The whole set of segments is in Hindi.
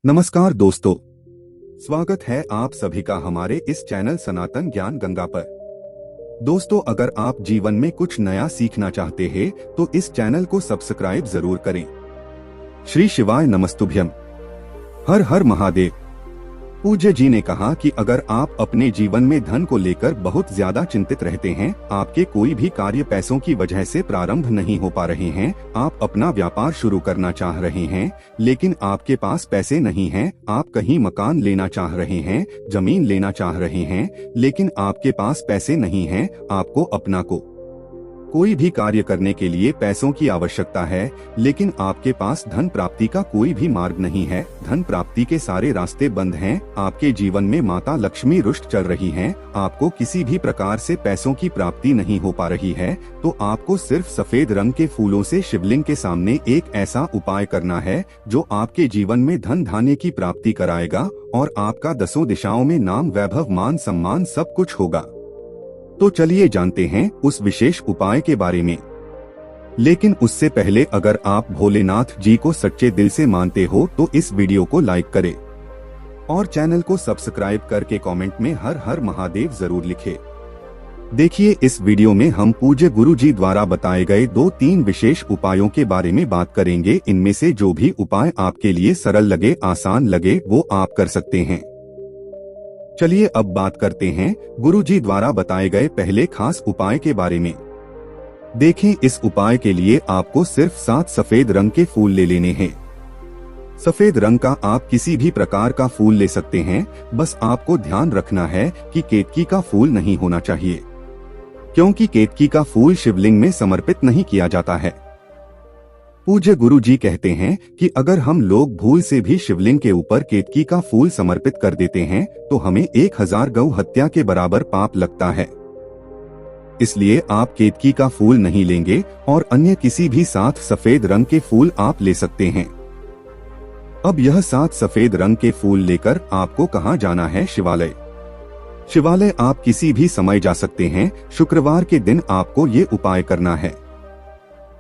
नमस्कार दोस्तों, स्वागत है आप सभी का हमारे इस चैनल सनातन ज्ञान गंगा पर। दोस्तों, अगर आप जीवन में कुछ नया सीखना चाहते हैं तो इस चैनल को सब्सक्राइब जरूर करें। श्री शिवाय नमस्तुभ्यम। हर हर महादेव। पूज्य जी ने कहा कि अगर आप अपने जीवन में धन को लेकर बहुत ज्यादा चिंतित रहते हैं, आपके कोई भी कार्य पैसों की वजह से प्रारंभ नहीं हो पा रहे हैं, आप अपना व्यापार शुरू करना चाह रहे हैं लेकिन आपके पास पैसे नहीं हैं, आप कहीं मकान लेना चाह रहे हैं, जमीन लेना चाह रहे हैं लेकिन आपके पास पैसे नहीं हैं, आपको अपना कोई भी कार्य करने के लिए पैसों की आवश्यकता है लेकिन आपके पास धन प्राप्ति का कोई भी मार्ग नहीं है, धन प्राप्ति के सारे रास्ते बंद हैं, आपके जीवन में माता लक्ष्मी रुष्ट चल रही हैं, आपको किसी भी प्रकार से पैसों की प्राप्ति नहीं हो पा रही है, तो आपको सिर्फ सफेद रंग के फूलों से शिवलिंग के सामने एक ऐसा उपाय करना है जो आपके जीवन में धन धान्य की प्राप्ति कराएगा और आपका दसों दिशाओं में नाम वैभव मान सम्मान सब कुछ होगा। तो चलिए जानते हैं उस विशेष उपाय के बारे में। लेकिन उससे पहले अगर आप भोलेनाथ जी को सच्चे दिल से मानते हो तो इस वीडियो को लाइक करें और चैनल को सब्सक्राइब करके कमेंट में हर हर महादेव जरूर लिखें। देखिए, इस वीडियो में हम पूज्य गुरु जी द्वारा बताए गए 2-3 विशेष उपायों के बारे में बात करेंगे। इनमें से जो भी उपाय आपके लिए सरल लगे, आसान लगे, वो आप कर सकते हैं। चलिए अब बात करते हैं गुरु जी द्वारा बताए गए पहले खास उपाय के बारे में। देखें, इस उपाय के लिए आपको सिर्फ 7 सफेद रंग के फूल ले लेने हैं। सफेद रंग का आप किसी भी प्रकार का फूल ले सकते हैं, बस आपको ध्यान रखना है कि केतकी का फूल नहीं होना चाहिए, क्योंकि केतकी का फूल शिवलिंग में समर्पित नहीं किया जाता है। पूज्य गुरु जी कहते हैं कि अगर हम लोग भूल से भी शिवलिंग के ऊपर केतकी का फूल समर्पित कर देते हैं तो हमें 1000 गौ हत्या के बराबर पाप लगता है। इसलिए आप केतकी का फूल नहीं लेंगे और अन्य किसी भी 7 सफेद रंग के फूल आप ले सकते हैं। अब यह 7 सफेद रंग के फूल लेकर आपको कहाँ जाना है? शिवालय। शिवालय आप किसी भी समय जा सकते हैं। शुक्रवार के दिन आपको ये उपाय करना है।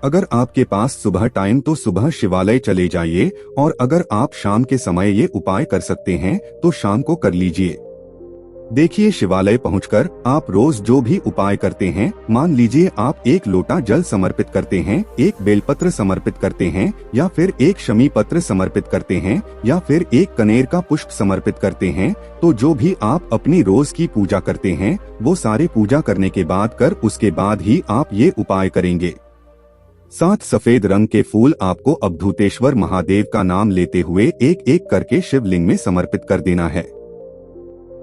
अगर आपके पास सुबह टाइम तो सुबह शिवालय चले जाइए और अगर आप शाम के समय ये उपाय कर सकते हैं तो शाम को कर लीजिए। देखिए, शिवालय पहुंचकर आप रोज जो भी उपाय करते हैं, मान लीजिए आप 1 लोटा जल समर्पित करते हैं, 1 बेलपत्र समर्पित करते हैं, या फिर 1 शमी पत्र समर्पित करते हैं, या फिर 1 कनेर का पुष्प समर्पित करते हैं, तो जो भी आप अपनी रोज की पूजा करते हैं वो सारे पूजा करने के बाद कर उसके बाद ही आप ये उपाय करेंगे। 7 सफेद रंग के फूल आपको अवधूतेश्वर महादेव का नाम लेते हुए एक एक करके शिवलिंग में समर्पित कर देना है।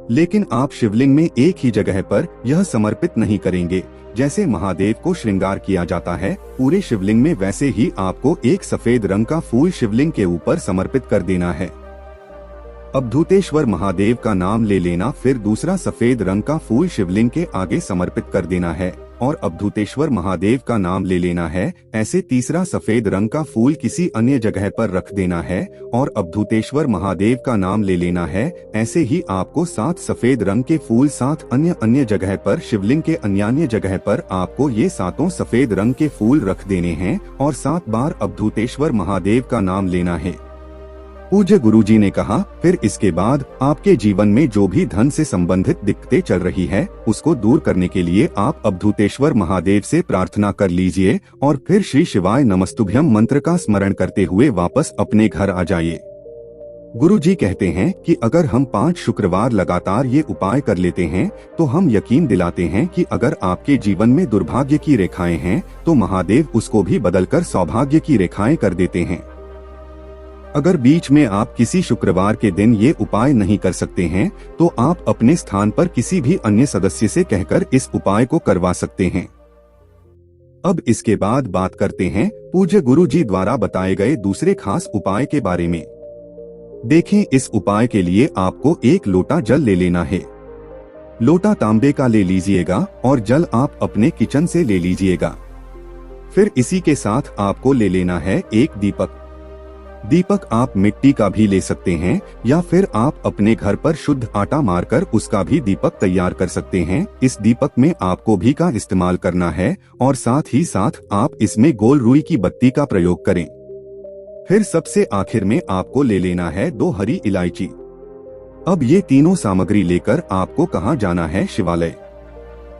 लेकिन आप शिवलिंग में एक ही जगह पर यह समर्पित नहीं करेंगे। जैसे महादेव को श्रृंगार किया जाता है पूरे शिवलिंग में, वैसे ही आपको 1 सफेद रंग का फूल शिवलिंग के ऊपर समर्पित कर देना है। अवधूतेश्वर महादेव का नाम ले लेना, फिर दूसरा सफेद रंग का फूल शिवलिंग के आगे समर्पित कर देना है और अवधूतेश्वर महादेव का नाम ले लेना है। ऐसे तीसरा सफेद रंग का फूल किसी अन्य जगह पर रख देना है और अवधूतेश्वर महादेव का नाम ले लेना है। ऐसे ही आपको 7 सफेद रंग के फूल 7 अन्य जगह पर शिवलिंग के अन्य जगह पर आपको ये 7 सफेद रंग के फूल रख देने हैं और 7 बार अवधूतेश्वर महादेव का नाम लेना है। पूज्य गुरु जी ने कहा, फिर इसके बाद आपके जीवन में जो भी धन से संबंधित दिक्कतें चल रही है उसको दूर करने के लिए आप अवधूतेश्वर महादेव से प्रार्थना कर लीजिए और फिर श्री शिवाय नमस्तुभ्यम मंत्र का स्मरण करते हुए वापस अपने घर आ जाइए। गुरु जी कहते हैं कि अगर हम 5 शुक्रवार लगातार ये उपाय कर लेते हैं तो हम यकीन दिलाते हैं कि अगर आपके जीवन में दुर्भाग्य की रेखाएं हैं तो महादेव उसको भी बदलकर सौभाग्य की रेखाएं कर देते हैं। अगर बीच में आप किसी शुक्रवार के दिन ये उपाय नहीं कर सकते हैं तो आप अपने स्थान पर किसी भी अन्य सदस्य से कहकर इस उपाय को करवा सकते हैं। अब इसके बाद बात करते हैं पूज्य गुरु जी द्वारा बताए गए दूसरे खास उपाय के बारे में। देखें, इस उपाय के लिए आपको 1 लोटा जल ले लेना है। लोटा तांबे का ले लीजिएगा और जल आप अपने किचन से ले लीजिएगा। फिर इसी के साथ आपको ले लेना है 1 दीपक। दीपक आप मिट्टी का भी ले सकते हैं या फिर आप अपने घर पर शुद्ध आटा मारकर उसका भी दीपक तैयार कर सकते हैं। इस दीपक में आपको घी का इस्तेमाल करना है और साथ ही साथ आप इसमें गोल रुई की बत्ती का प्रयोग करें। फिर सबसे आखिर में आपको ले लेना है 2 हरी इलायची। अब ये तीनों सामग्री लेकर आपको कहाँ जाना है? शिवालय।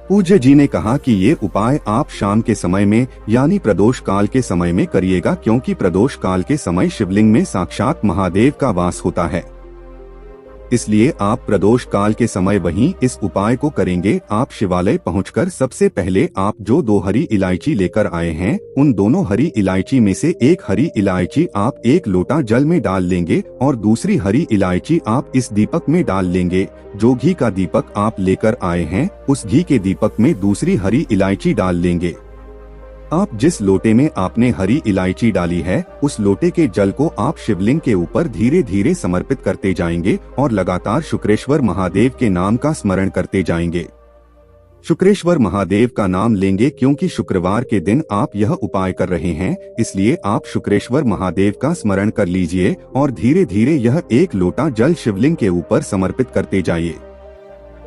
पूज्य जी ने कहा कि ये उपाय आप शाम के समय में यानी प्रदोष काल के समय में करिएगा, क्योंकि प्रदोष काल के समय शिवलिंग में साक्षात महादेव का वास होता है। इसलिए आप प्रदोष काल के समय वहीं इस उपाय को करेंगे। आप शिवालय पहुंचकर सबसे पहले आप जो 2 हरी इलायची लेकर आए हैं, उन दोनों हरी इलायची में से एक हरी इलायची आप 1 लोटा जल में डाल लेंगे और दूसरी हरी इलायची आप इस दीपक में डाल लेंगे। जो घी का दीपक आप लेकर आए हैं, उस घी के दीपक में दूसरी हरी इलायची डाल लेंगे। आप जिस लोटे में आपने हरी इलायची डाली है, उस लोटे के जल को आप शिवलिंग के ऊपर धीरे धीरे समर्पित करते जाएंगे और लगातार शुक्रेश्वर महादेव के नाम का स्मरण करते जाएंगे। शुक्रेश्वर महादेव का नाम लेंगे क्योंकि शुक्रवार के दिन आप यह उपाय कर रहे हैं, इसलिए आप शुक्रेश्वर महादेव का स्मरण कर लीजिए और धीरे धीरे यह 1 लोटा जल शिवलिंग के ऊपर समर्पित करते जाइए।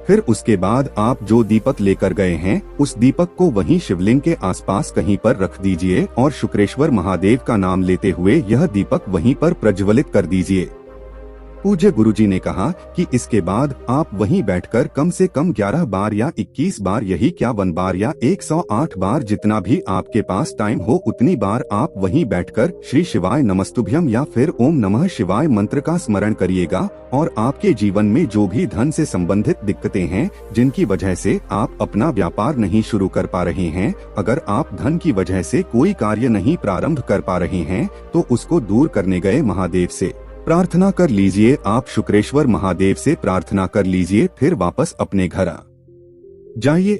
फिर उसके बाद आप जो दीपक लेकर गए हैं, उस दीपक को वहीं शिवलिंग के आसपास कहीं पर रख दीजिए और शुक्रेश्वर महादेव का नाम लेते हुए यह दीपक वहीं पर प्रज्वलित कर दीजिए। पूज्य गुरुजी ने कहा कि इसके बाद आप वहीं बैठकर कम से कम 11 बार या 21 बार, यही 51 बार या 108 बार, जितना भी आपके पास टाइम हो उतनी बार आप वहीं बैठकर श्री शिवाय नमस्तुभ्यम या फिर ओम नमः शिवाय मंत्र का स्मरण करिएगा। और आपके जीवन में जो भी धन से संबंधित दिक्कतें हैं, जिनकी वजह से आप अपना व्यापार नहीं शुरू कर पा रहे हैं, अगर आप धन की वजह से कोई कार्य नहीं प्रारंभ कर पा रहे हैं, तो उसको दूर करने गए महादेव से प्रार्थना कर लीजिए। आप शुक्रेश्वर महादेव से प्रार्थना कर लीजिए, फिर वापस अपने घर जाइए।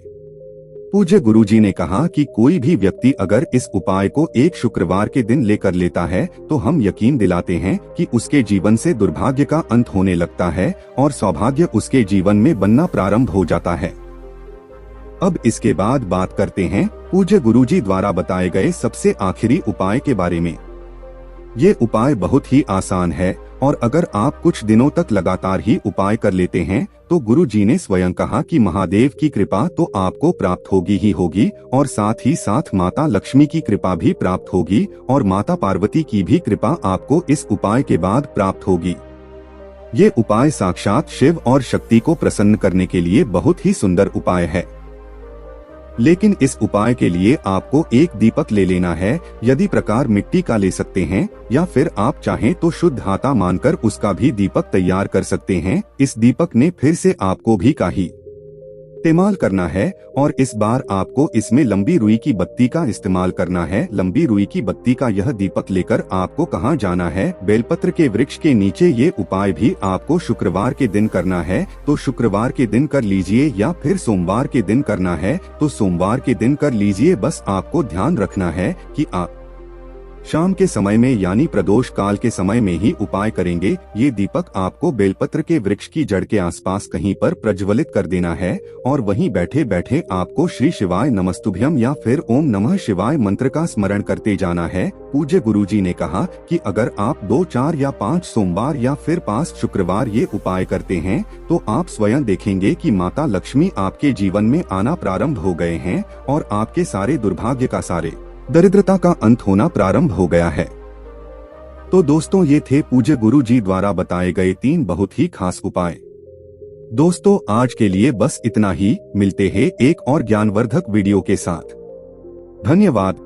पूज्य गुरुजी ने कहा कि कोई भी व्यक्ति अगर इस उपाय को एक शुक्रवार के दिन लेकर लेता है, तो हम यकीन दिलाते हैं कि उसके जीवन से दुर्भाग्य का अंत होने लगता है और सौभाग्य उसके जीवन में बनना प्रारंभ हो जाता है। अब इसके बाद बात करते हैं पूज्य गुरुजी द्वारा बताए गए सबसे आखिरी उपाय के बारे में। ये उपाय बहुत ही आसान है और अगर आप कुछ दिनों तक लगातार ही उपाय कर लेते हैं, तो गुरु जी ने स्वयं कहा कि महादेव की कृपा तो आपको प्राप्त होगी ही होगी और साथ ही साथ माता लक्ष्मी की कृपा भी प्राप्त होगी और माता पार्वती की भी कृपा आपको इस उपाय के बाद प्राप्त होगी। ये उपाय साक्षात शिव और शक्ति को प्रसन्न करने के लिए बहुत ही सुंदर उपाय है। लेकिन इस उपाय के लिए आपको एक दीपक ले लेना है। यदि प्रकार मिट्टी का ले सकते हैं या फिर आप चाहें तो शुद्ध धाता मानकर उसका भी दीपक तैयार कर सकते हैं। इस दीपक ने फिर से आपको भी का ही इस्तेमाल करना है और इस बार आपको इसमें लंबी रुई की बत्ती का इस्तेमाल करना है। लंबी रुई की बत्ती का यह दीपक लेकर आपको कहाँ जाना है? बेलपत्र के वृक्ष के नीचे। ये उपाय भी आपको शुक्रवार के दिन करना है, तो शुक्रवार के दिन कर लीजिए या फिर सोमवार के दिन करना है तो सोमवार के दिन कर लीजिए। बस आपको ध्यान रखना है कि आप शाम के समय में यानी प्रदोष काल के समय में ही उपाय करेंगे। ये दीपक आपको बेलपत्र के वृक्ष की जड़ के आसपास कहीं पर प्रज्वलित कर देना है और वहीं बैठे बैठे आपको श्री शिवाय नमस्तुभ्यम या फिर ओम नमः शिवाय मंत्र का स्मरण करते जाना है। पूज्य गुरुजी ने कहा कि अगर आप 2, 4 या 5 सोमवार या फिर 5 शुक्रवार ये उपाय करते हैं, तो आप स्वयं देखेंगे कि माता लक्ष्मी आपके जीवन में आना प्रारंभ हो गए हैं और आपके सारे दुर्भाग्य का, सारे दरिद्रता का अंत होना प्रारंभ हो गया है। तो दोस्तों, ये थे पूज्य गुरु जी द्वारा बताए गए 3 बहुत ही खास उपाय। दोस्तों, आज के लिए बस इतना ही। मिलते हैं एक और ज्ञानवर्धक वीडियो के साथ। धन्यवाद।